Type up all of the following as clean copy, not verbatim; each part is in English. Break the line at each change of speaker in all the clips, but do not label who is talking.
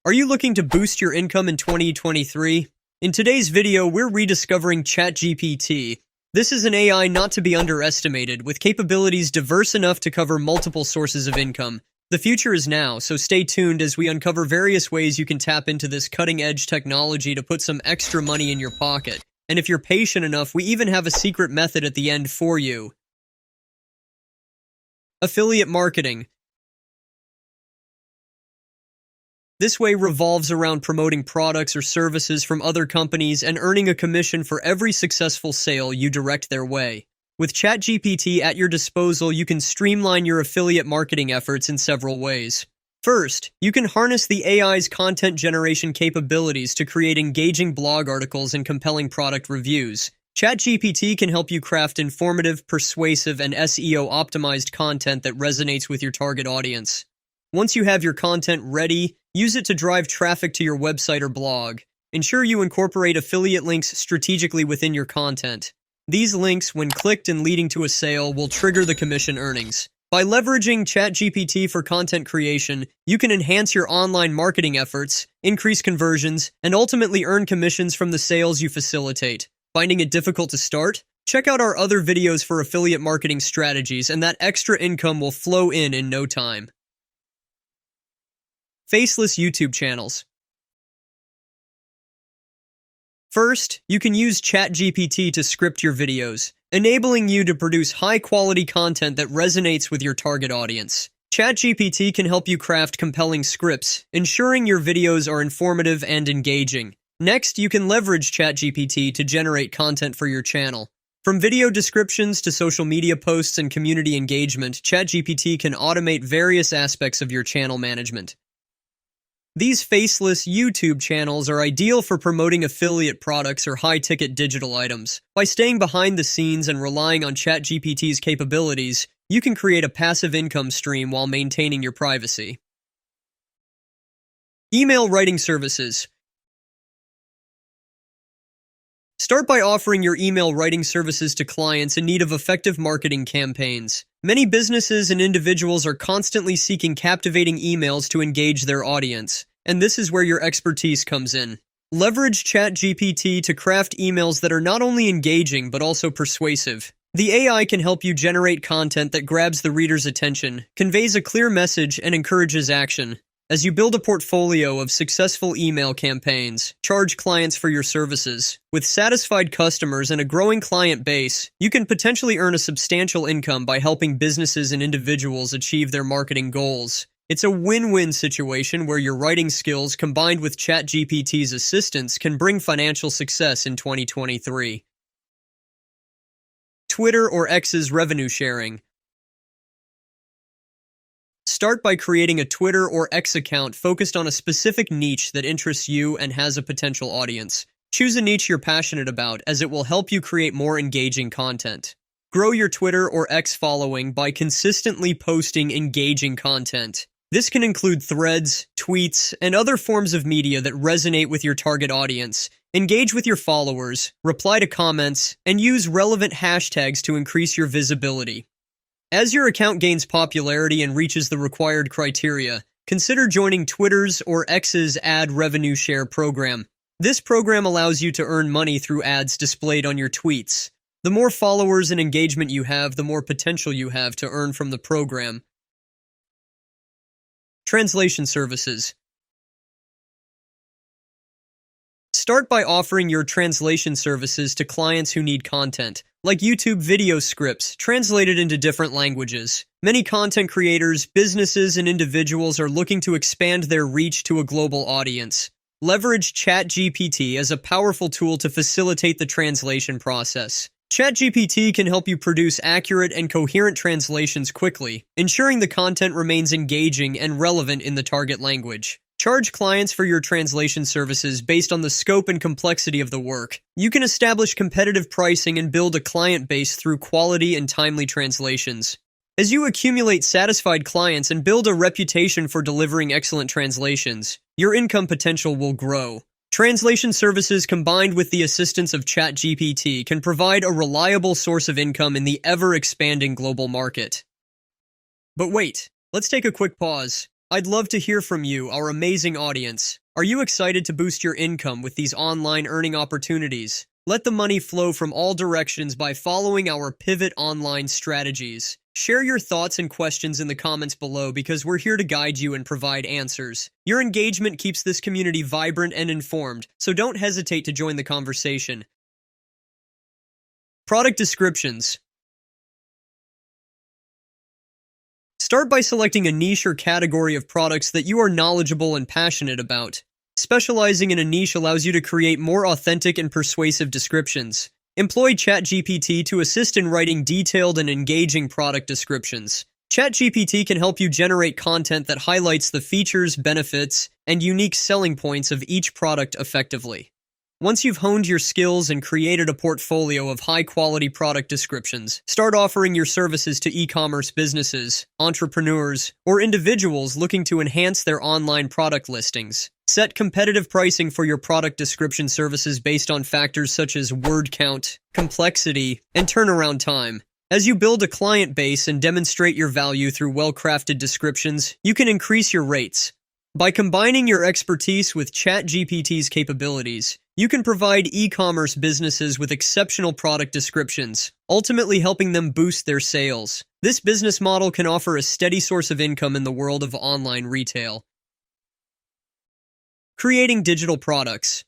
Are you looking to boost your income in 2023? In today's video, we're rediscovering ChatGPT. This is an AI not to be underestimated, with capabilities diverse enough to cover multiple sources of income. The future is now, so stay tuned as we uncover various ways you can tap into this cutting-edge technology to put some extra money in your pocket. And if you're patient enough, we even have a secret method at the end for you. Affiliate marketing. This way revolves around promoting products or services from other companies and earning a commission for every successful sale you direct their way. With ChatGPT at your disposal, you can streamline your affiliate marketing efforts in several ways. First, you can harness the AI's content generation capabilities to create engaging blog articles and compelling product reviews. ChatGPT can help you craft informative, persuasive, and SEO-optimized content that resonates with your target audience. Once you have your content ready, use it to drive traffic to your website or blog. Ensure you incorporate affiliate links strategically within your content. These links, when clicked and leading to a sale, will trigger the commission earnings. By leveraging ChatGPT for content creation, you can enhance your online marketing efforts, increase conversions, and ultimately earn commissions from the sales you facilitate. Finding it difficult to start? Check out our other videos for affiliate marketing strategies, and that extra income will flow in no time. Faceless YouTube channels. First, you can use ChatGPT to script your videos, enabling you to produce high-quality content that resonates with your target audience. ChatGPT can help you craft compelling scripts, ensuring your videos are informative and engaging. Next, you can leverage ChatGPT to generate content for your channel. From video descriptions to social media posts and community engagement, ChatGPT can automate various aspects of your channel management. These faceless YouTube channels are ideal for promoting affiliate products or high-ticket digital items. By staying behind the scenes and relying on ChatGPT's capabilities, you can create a passive income stream while maintaining your privacy. Email writing services. Start by offering your email writing services to clients in need of effective marketing campaigns. Many businesses and individuals are constantly seeking captivating emails to engage their audience, and this is where your expertise comes in. Leverage ChatGPT to craft emails that are not only engaging but also persuasive. The AI can help you generate content that grabs the reader's attention, conveys a clear message, and encourages action. As you build a portfolio of successful email campaigns, charge clients for your services. With satisfied customers and a growing client base, you can potentially earn a substantial income by helping businesses and individuals achieve their marketing goals. It's a win-win situation where your writing skills combined with ChatGPT's assistance can bring financial success in 2023. Twitter or X's revenue sharing. Start by creating a Twitter or X account focused on a specific niche that interests you and has a potential audience. Choose a niche you're passionate about, as it will help you create more engaging content. Grow your Twitter or X following by consistently posting engaging content. This can include threads, tweets, and other forms of media that resonate with your target audience. Engage with your followers, reply to comments, and use relevant hashtags to increase your visibility. As your account gains popularity and reaches the required criteria, consider joining Twitter's or X's ad revenue share program. This program allows you to earn money through ads displayed on your tweets. The more followers and engagement you have, the more potential you have to earn from the program. Translation services. Start by offering your translation services to clients who need content, like YouTube video scripts, translated into different languages. Many content creators, businesses, and individuals are looking to expand their reach to a global audience. Leverage ChatGPT as a powerful tool to facilitate the translation process. ChatGPT can help you produce accurate and coherent translations quickly, ensuring the content remains engaging and relevant in the target language. Charge clients for your translation services based on the scope and complexity of the work. You can establish competitive pricing and build a client base through quality and timely translations. As you accumulate satisfied clients and build a reputation for delivering excellent translations, your income potential will grow. Translation services combined with the assistance of ChatGPT can provide a reliable source of income in the ever-expanding global market. But wait, let's take a quick pause. I'd love to hear from you, our amazing audience. Are you excited to boost your income with these online earning opportunities? Let the money flow from all directions by following our Pivot Online strategies. Share your thoughts and questions in the comments below because we're here to guide you and provide answers. Your engagement keeps this community vibrant and informed, so don't hesitate to join the conversation. Product descriptions. Start by selecting a niche or category of products that you are knowledgeable and passionate about. Specializing in a niche allows you to create more authentic and persuasive descriptions. Employ ChatGPT to assist in writing detailed and engaging product descriptions. ChatGPT can help you generate content that highlights the features, benefits, and unique selling points of each product effectively. Once you've honed your skills and created a portfolio of high-quality product descriptions, start offering your services to e-commerce businesses, entrepreneurs, or individuals looking to enhance their online product listings. Set competitive pricing for your product description services based on factors such as word count, complexity, and turnaround time. As you build a client base and demonstrate your value through well-crafted descriptions, you can increase your rates. By combining your expertise with ChatGPT's capabilities, you can provide e-commerce businesses with exceptional product descriptions, ultimately helping them boost their sales. This business model can offer a steady source of income in the world of online retail. Creating digital products.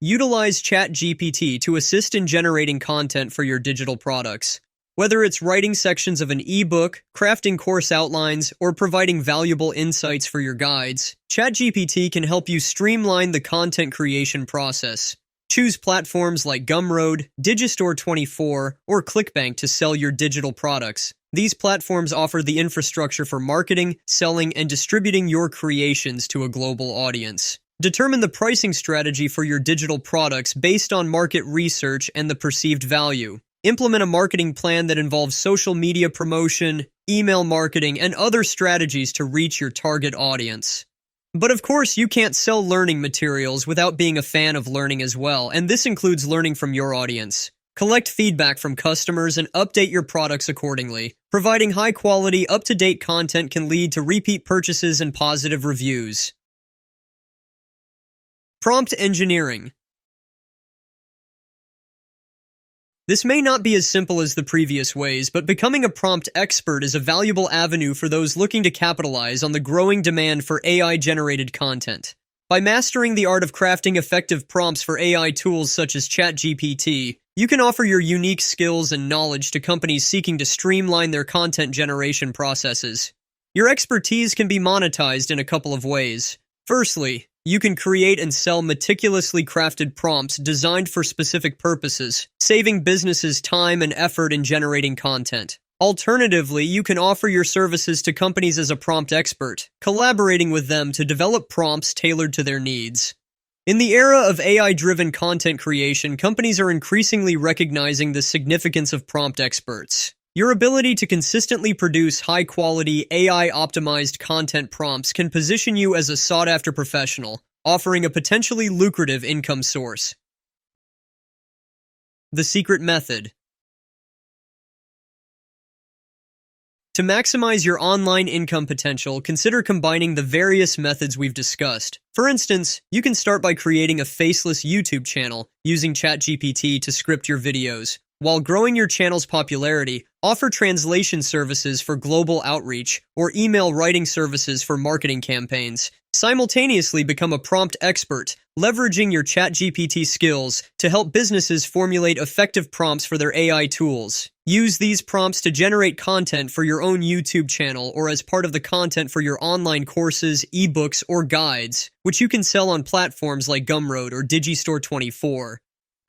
Utilize ChatGPT to assist in generating content for your digital products. Whether it's writing sections of an ebook, crafting course outlines, or providing valuable insights for your guides, ChatGPT can help you streamline the content creation process. Choose platforms like Gumroad, Digistore24, or ClickBank to sell your digital products. These platforms offer the infrastructure for marketing, selling, and distributing your creations to a global audience. Determine the pricing strategy for your digital products based on market research and the perceived value. Implement a marketing plan that involves social media promotion, email marketing, and other strategies to reach your target audience. But of course, you can't sell learning materials without being a fan of learning as well, and this includes learning from your audience. Collect feedback from customers and update your products accordingly. Providing high-quality, up-to-date content can lead to repeat purchases and positive reviews. Prompt engineering. This may not be as simple as the previous ways, but becoming a prompt expert is a valuable avenue for those looking to capitalize on the growing demand for AI-generated content. By mastering the art of crafting effective prompts for AI tools such as ChatGPT, you can offer your unique skills and knowledge to companies seeking to streamline their content generation processes. Your expertise can be monetized in a couple of ways. Firstly, you can create and sell meticulously crafted prompts designed for specific purposes, saving businesses time and effort in generating content. Alternatively, you can offer your services to companies as a prompt expert, collaborating with them to develop prompts tailored to their needs. In the era of AI-driven content creation, companies are increasingly recognizing the significance of prompt experts. Your ability to consistently produce high-quality, AI-optimized content prompts can position you as a sought-after professional, offering a potentially lucrative income source. The secret method. To maximize your online income potential, consider combining the various methods we've discussed. For instance, you can start by creating a faceless YouTube channel using ChatGPT to script your videos. While growing your channel's popularity, offer translation services for global outreach or email writing services for marketing campaigns. Simultaneously become a prompt expert, leveraging your ChatGPT skills to help businesses formulate effective prompts for their AI tools. Use these prompts to generate content for your own YouTube channel or as part of the content for your online courses, ebooks, or guides, which you can sell on platforms like Gumroad or Digistore24.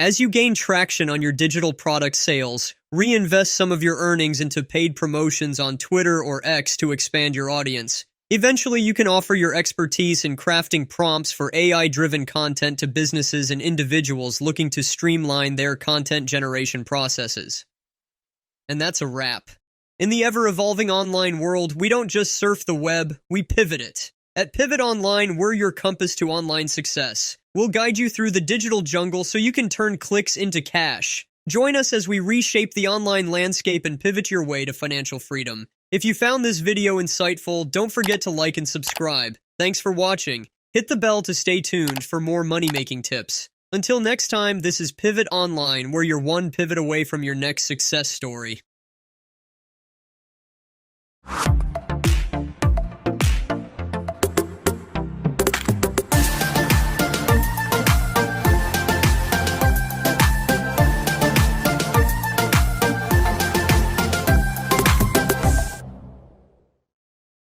As you gain traction on your digital product sales, reinvest some of your earnings into paid promotions on Twitter or X to expand your audience. Eventually, you can offer your expertise in crafting prompts for AI-driven content to businesses and individuals looking to streamline their content generation processes. And that's a wrap. In the ever-evolving online world, we don't just surf the web, we pivot it. At Pivot Online, we're your compass to online success. We'll guide you through the digital jungle so you can turn clicks into cash. Join us as we reshape the online landscape and pivot your way to financial freedom. If you found this video insightful, don't forget to like and subscribe. Thanks for watching. Hit the bell to stay tuned for more money-making tips. Until next time, this is Pivot Online, where you're one pivot away from your next success story.